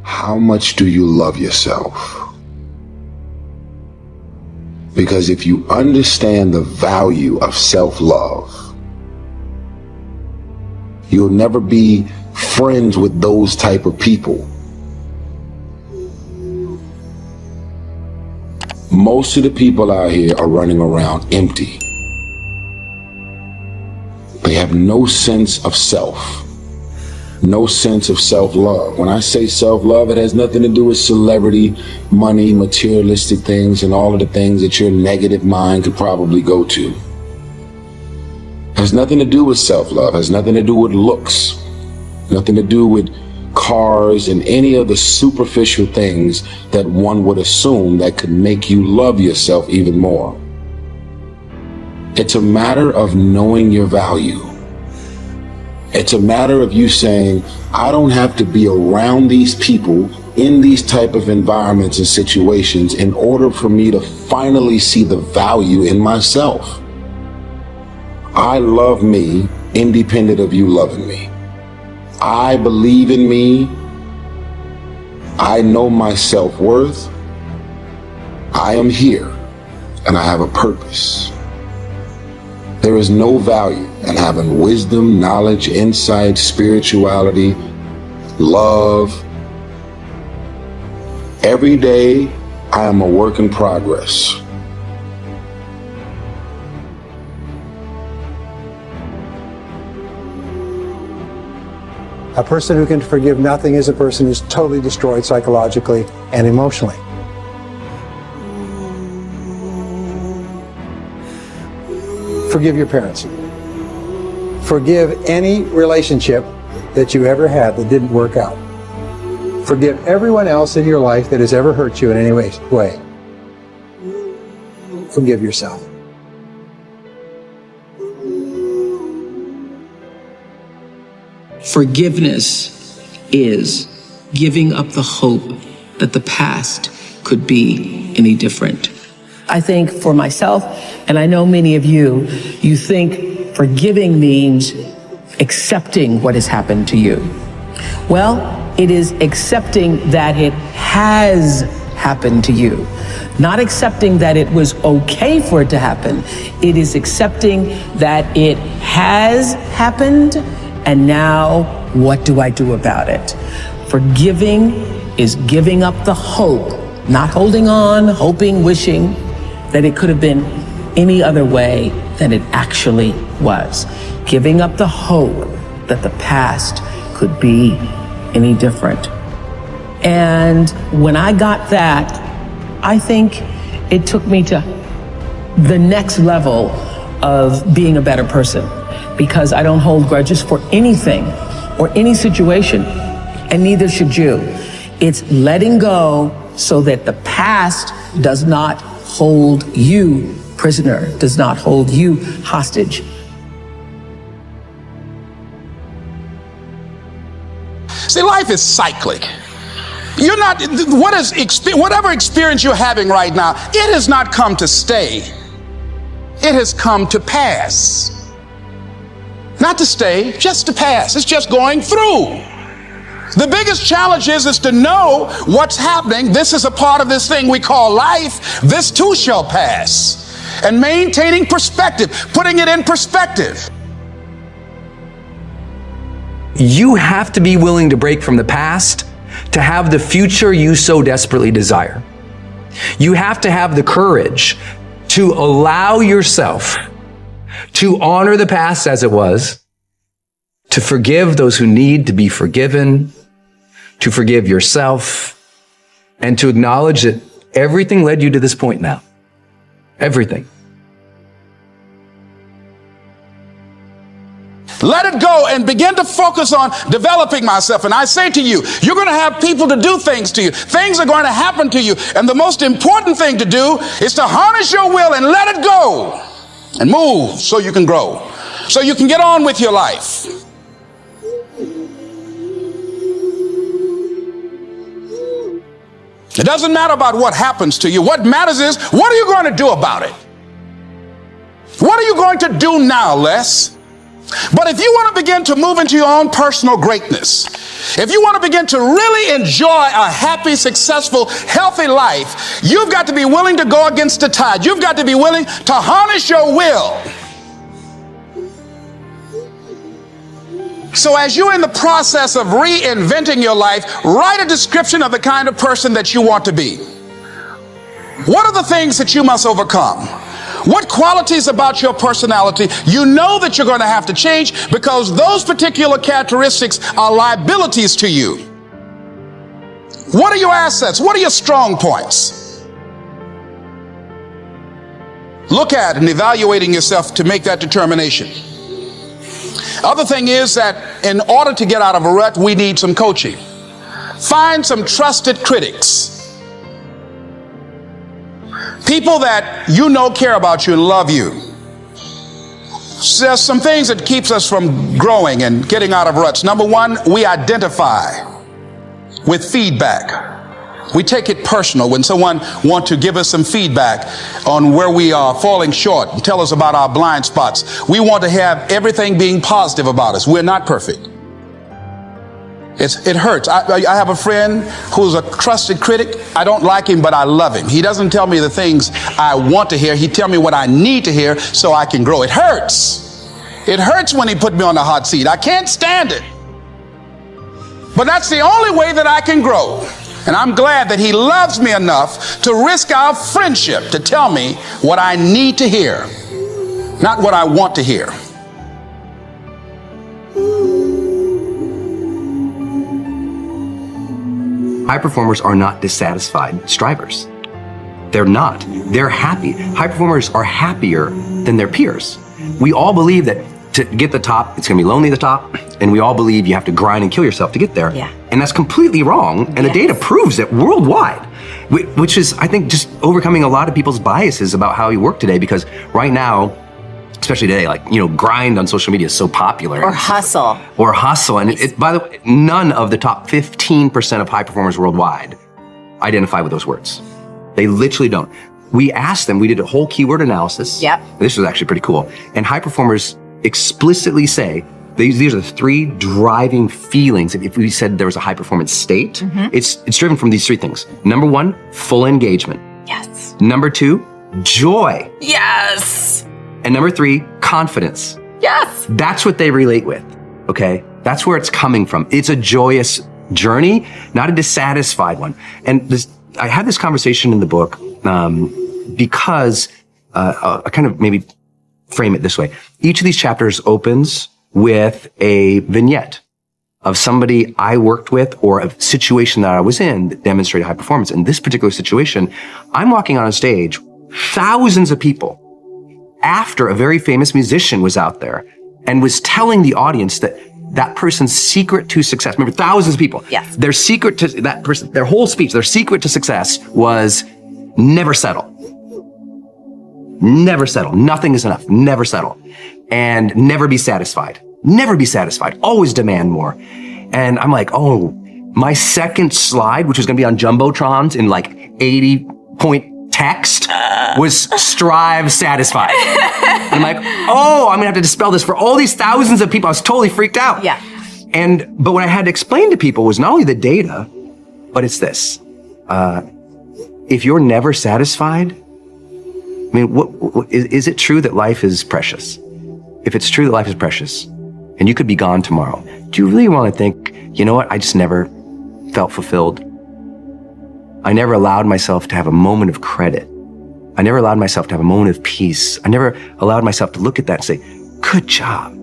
how much do you love yourself? Because if you understand the value of self-love, you'll never be friends with those type of people. Most of the people out here are running around empty. They have no sense of self, no sense of self-love. When I say self-love, it has nothing to do with celebrity, money, materialistic things, and all of the things that your negative mind could probably go to. It has nothing to do with self-love, it has nothing to do with looks, nothing to do with cars and any of the superficial things that one would assume that could make you love yourself even more. It's a matter of knowing your value. It's a matter of you saying, I don't have to be around these people in these type of environments and situations in order for me to finally see the value in myself. I love me independent of you loving me. I believe in me. I know my self-worth. I am here and I have a purpose. There is no value in having wisdom, knowledge, insight, spirituality, love. Every day, I am a work in progress. A person who can forgive nothing is a person who's totally destroyed psychologically and emotionally. Forgive your parents. Forgive any relationship that you ever had that didn't work out. Forgive everyone else in your life that has ever hurt you in any way. Forgive yourself. Forgiveness is giving up the hope that the past could be any different. I think for myself, and I know many of you, you think forgiving means accepting what has happened to you. Well, it is accepting that it has happened to you. Not accepting that it was okay for it to happen. It is accepting that it has happened, and now what do I do about it? Forgiving is giving up the hope, not holding on, hoping, wishing that it could have been any other way than it actually was. Giving up the hope that the past could be any different. And when I got that, I think it took me to the next level of being a better person, because I don't hold grudges for anything or any situation, and neither should you. It's letting go so that the past does not hold you prisoner, does not hold you hostage. See, life is cyclic. You're not, whatever experience you're having right now, it has not come to stay. It has come to pass. Not to stay, just to pass. It's just going through. The biggest challenge is to know what's happening. This is a part of this thing we call life. This too shall pass. And maintaining perspective, putting it in perspective. You have to be willing to break from the past to have the future you so desperately desire. You have to have the courage to allow yourself to honor the past as it was, to forgive those who need to be forgiven, to forgive yourself, and to acknowledge that everything led you to this point now. Everything. Let it go and begin to focus on developing myself. And I say to you, you're going to have people to do things to you. Things are going to happen to you. And the most important thing to do is to harness your will and let it go and move so you can grow, so you can get on with your life. It doesn't matter about what happens to you. What matters is, what are you going to do about it? What are you going to do now, Les? But if you want to begin to move into your own personal greatness, If you want to begin to really enjoy a happy, successful, healthy life, you've got to be willing to go against the tide. You've got to be willing to harness your will. So as you're in the process of reinventing your life, write a description of the kind of person that you want to be. What are the things that you must overcome? What qualities about your personality you know that you're going to have to change, because those particular characteristics are liabilities to you? What are your assets? What are your strong points? Look at and evaluating yourself to make that determination. Other thing is that in order to get out of a rut, we need some coaching. Find some trusted critics. People that you know care about you and love you. There's some things that keeps us from growing and getting out of ruts. Number one, we identify with feedback. We take it personal when someone wants to give us some feedback on where we are falling short and tell us about our blind spots. We want to have everything being positive about us. We're not perfect. It hurts. I have a friend who's a trusted critic. I don't like him, but I love him. He doesn't tell me the things I want to hear. He tells me what I need to hear so I can grow. It hurts. It hurts when he put me on the hot seat. I can't stand it. But that's the only way that I can grow. And I'm glad that he loves me enough to risk our friendship to tell me what I need to hear, not what I want to hear. High performers are not dissatisfied strivers. They're not. They're happy. High performers are happier than their peers. We all believe that to get the top, it's gonna be lonely at the top, and we all believe you have to grind and kill yourself to get there. Yeah. And that's completely wrong, and the data proves it worldwide, which is, I think, just overcoming a lot of people's biases about how you work today, because right now, especially today, like, you know, grind on social media is so popular. Or hustle. Or hustle. And by the way, none of the top 15% of high performers worldwide identify with those words. They literally don't. We asked them, we did a whole keyword analysis. Yep. This was actually pretty cool. And high performers explicitly say, these are the three driving feelings. If we said there was a high performance state, it's driven from these three things. Number one, full engagement. Yes. Number two, joy. Yes. And number three, confidence. Yes. That's what they relate with, okay? That's where it's coming from. It's a joyous journey, not a dissatisfied one. And I had this conversation in the book because I kind of maybe frame it this way. Each of these chapters opens with a vignette of somebody I worked with or a situation that I was in that demonstrated high performance. In this particular situation, I'm walking on a stage, thousands of people, after a very famous musician was out there and was telling the audience that that person's secret to success, remember, thousands of people, yes, their secret to that person, their whole speech, their secret to success was never settle. Never settle. Nothing is enough. Never settle. And never be satisfied. Never be satisfied. Always demand more. And I'm like, oh, my second slide, which was going to be on Jumbotrons in like 80-point text, was strive satisfied. And I'm like, oh, I'm going to have to dispel this for all these thousands of people. I was totally freaked out. Yeah. But what I had to explain to people was not only the data, but it's this. If you're never satisfied, I mean, what is it true that life is precious? If it's true that life is precious and you could be gone tomorrow, do you really want to think, you know what, I just never felt fulfilled? I never allowed myself to have a moment of credit. I never allowed myself to have a moment of peace. I never allowed myself to look at that and say, good job.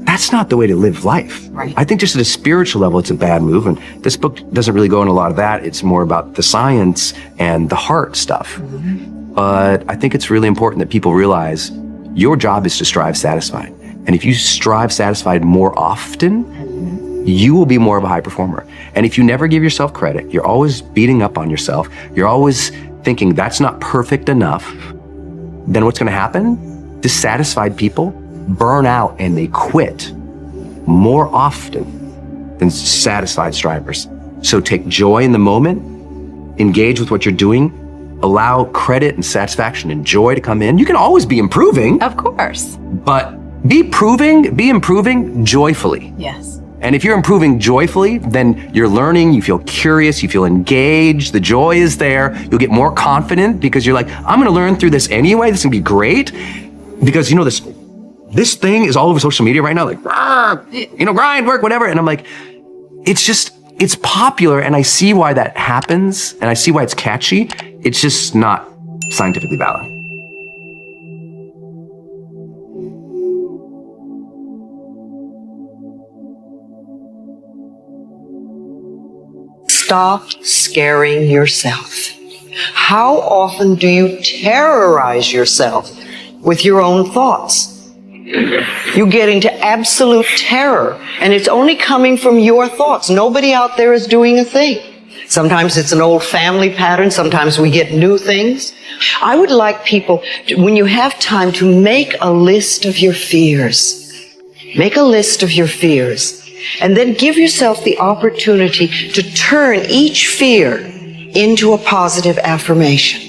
That's not the way to live life. Right. I think just at a spiritual level, it's a bad move. And this book doesn't really go into a lot of that. It's more about the science and the heart stuff. Mm-hmm. But I think it's really important that people realize your job is to strive satisfied. And if you strive satisfied more often, you will be more of a high performer. And if you never give yourself credit, you're always beating up on yourself, you're always thinking that's not perfect enough, then what's gonna happen? Dissatisfied people burn out and they quit more often than satisfied strivers. So take joy in the moment, engage with what you're doing, allow credit and satisfaction and joy to come in. You can always be improving. Of course. But be improving joyfully. Yes. And if you're improving joyfully, then you're learning, you feel curious, you feel engaged, the joy is there, you'll get more confident because you're like, I'm gonna learn through this anyway, this is gonna be great. Because this thing is all over social media right now, like, grind, work, whatever. And I'm like, it's popular, and I see why that happens, and I see why it's catchy. It's just not scientifically valid. Stop scaring yourself. How often do you terrorize yourself with your own thoughts? You get into absolute terror, and it's only coming from your thoughts. Nobody out there is doing a thing. Sometimes it's an old family pattern. Sometimes we get new things. I would like people, when you have time, to make a list of your fears. Make a list of your fears. And then give yourself the opportunity to turn each fear into a positive affirmation.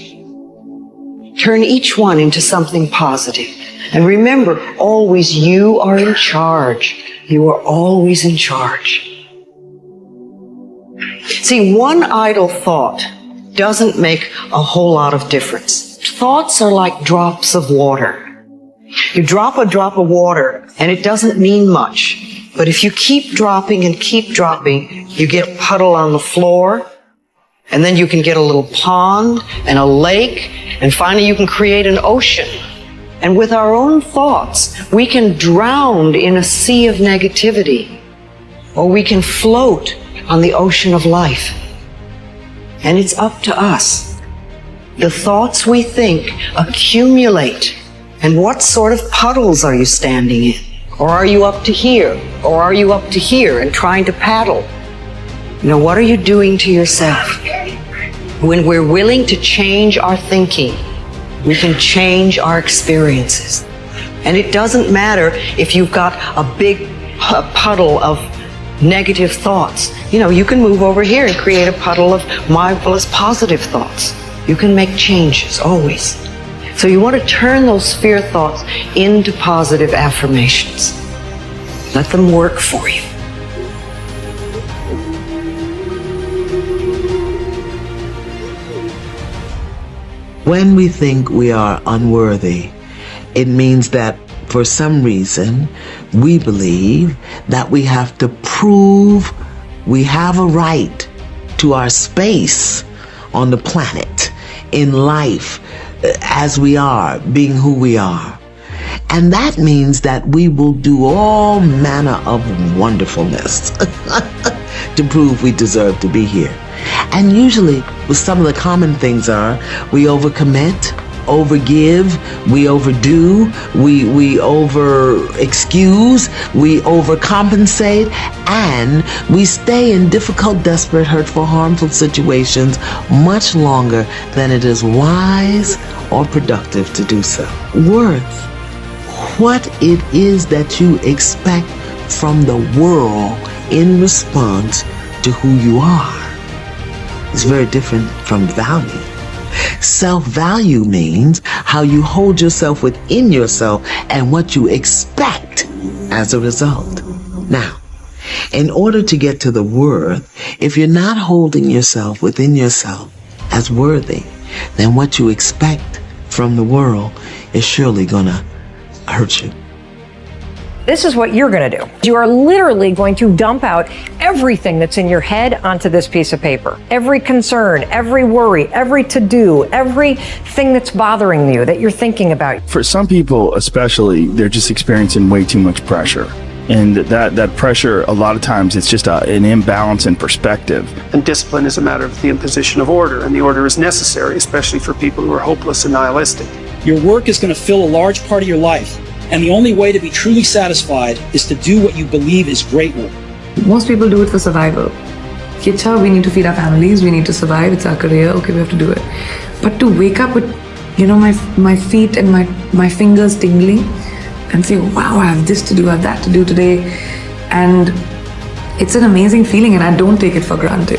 Turn each one into something positive. And remember, always you are in charge. You are always in charge. See, one idle thought doesn't make a whole lot of difference. Thoughts are like drops of water. You drop a drop of water and it doesn't mean much. But if you keep dropping and keep dropping, you get a puddle on the floor, and then you can get a little pond and a lake, and finally you can create an ocean. And with our own thoughts, we can drown in a sea of negativity, or we can float on the ocean of life. And it's up to us. The thoughts we think accumulate. And what sort of puddles are you standing in? Or are you up to here? Or are you up to here and trying to paddle? What are you doing to yourself? When we're willing to change our thinking, we can change our experiences. And it doesn't matter if you've got a big puddle of negative thoughts. You can move over here and create a puddle of marvelous positive thoughts. You can make changes, always. So you want to turn those fear thoughts into positive affirmations. Let them work for you. When we think we are unworthy, it means that for some reason we believe that we have to prove we have a right to our space on the planet, in life, as we are, being who we are. And that means that we will do all manner of wonderfulness to prove we deserve to be here. And usually, some of the common things are we overcommit, overgive, we overdo, we over excuse, we overcompensate, and we stay in difficult, desperate, hurtful, harmful situations much longer than it is wise or productive to do so. Worth. What it is that you expect from the world in response to who you are is very different from value. Self-value means how you hold yourself within yourself and what you expect as a result. Now, in order to get to the worth, if you're not holding yourself within yourself as worthy, then what you expect from the world is surely gonna hurt you. This is what you're going to do. You are literally going to dump out everything that's in your head onto this piece of paper. Every concern, every worry, every to-do, everything that's bothering you, that you're thinking about. For some people especially, they're just experiencing way too much pressure. And that pressure, a lot of times, it's just an imbalance in perspective. And discipline is a matter of the imposition of order, and the order is necessary, especially for people who are hopeless and nihilistic. Your work is going to fill a large part of your life. And the only way to be truly satisfied is to do what you believe is great work. Most people do it for survival. We need to feed our families, we need to survive, it's our career, okay, we have to do it. But to wake up with, my feet and my fingers tingling and say, wow, I have this to do, I have that to do today. And it's an amazing feeling, and I don't take it for granted.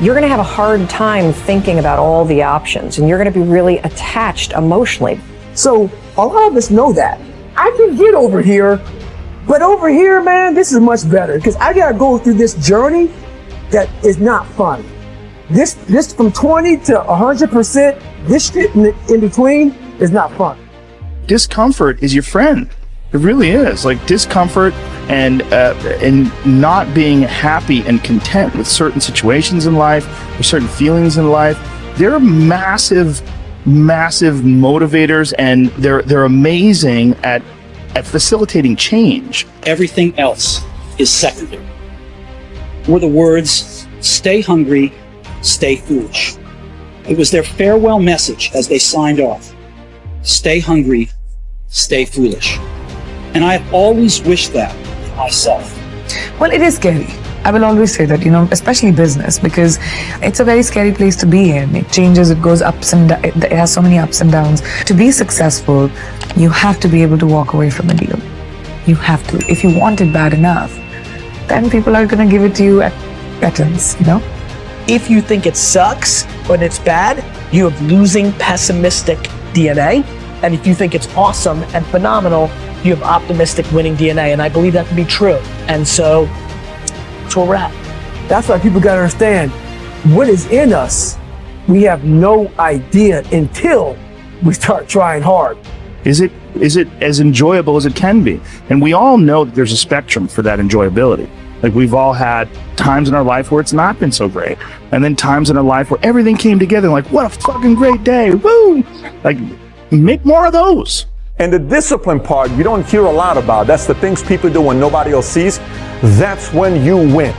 You're going to have a hard time thinking about all the options, and you're going to be really attached emotionally. So a lot of us know that. I can get over here, But over here, man, this is much better because I gotta go through this journey that is not fun. This from 20 to 100%, this shit in between is not fun. Discomfort is your friend. It really is. Like discomfort and not being happy and content with certain situations in life or certain feelings in life. They're massive motivators, and they're amazing at facilitating change. Everything else is secondary. Were the words, stay hungry, stay foolish. It was their farewell message as they signed off. Stay hungry, stay foolish. And I have always wished that for myself. Well, it is scary. I will always say that, especially business, because it's a very scary place to be in. It changes, it goes ups and downs, it has so many ups and downs. To be successful, you have to be able to walk away from a deal. You have to. If you want it bad enough, then people are going to give it to you at patterns, If you think it sucks when it's bad, you have losing pessimistic DNA. And if you think it's awesome and phenomenal, you have optimistic winning DNA. And I believe that to be true. And so, that's where we're at. That's why people gotta understand what is in us. We have no idea until we start trying hard. Is it as enjoyable as it can be? And we all know that there's a spectrum for that enjoyability. Like we've all had times in our life where it's not been so great. And then times in our life where everything came together, like, what a fucking great day, woo! Like, make more of those. And the discipline part, you don't hear a lot about. That's the things people do when nobody else sees. That's when you win.